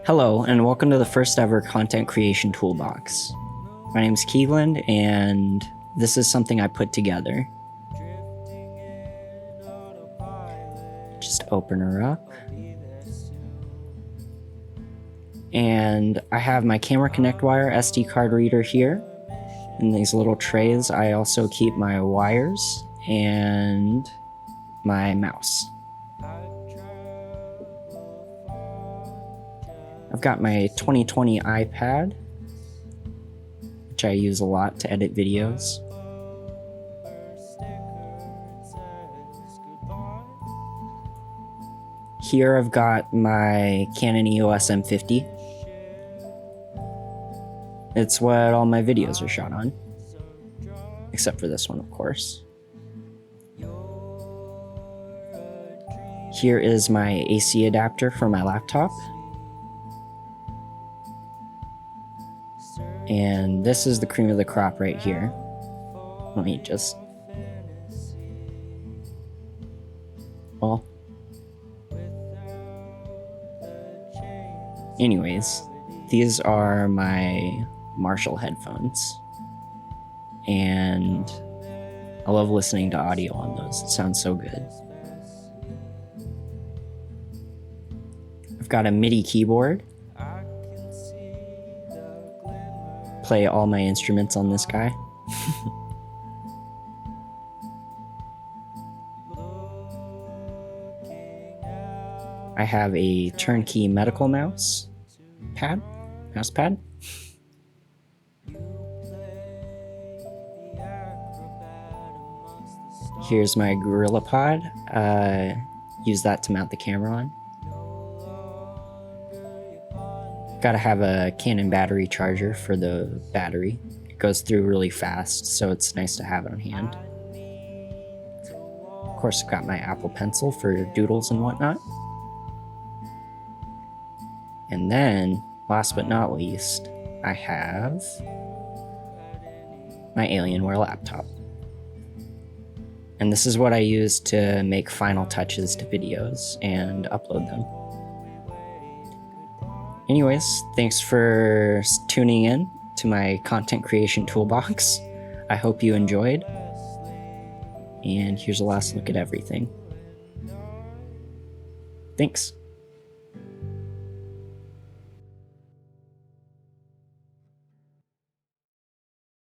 Hello, and welcome to the first ever content creation toolbox. My name is Keelan, and this is something I put together. Just open her up. And I have my camera connect wire SD card reader here. In these little trays, I also keep my wires and my mouse. I've got my 2020 iPad, which I use a lot to edit videos. Here I've got my Canon EOS M50. It's what all my videos are shot on, except for this one, of course. Here is my AC adapter for my laptop. And this is the cream of the crop right here. Let me just... Well... Anyways, these are my Marshall headphones. And I love listening to audio on those. It sounds so good. I've got a MIDI keyboard. Play all my instruments on this guy. I have a turnkey medical mouse pad. Here's my GorillaPod. Use that to mount the camera on. Gotta have a Canon battery charger for the battery. It goes through really fast, so it's nice to have it on hand. Of course, I've got my Apple Pencil for doodles and whatnot. And then, last but not least, I have my Alienware laptop. And this is what I use to make final touches to videos and upload them. Anyways, thanks for tuning in to my content creation toolbox. I hope you enjoyed. And here's a last look at everything. Thanks.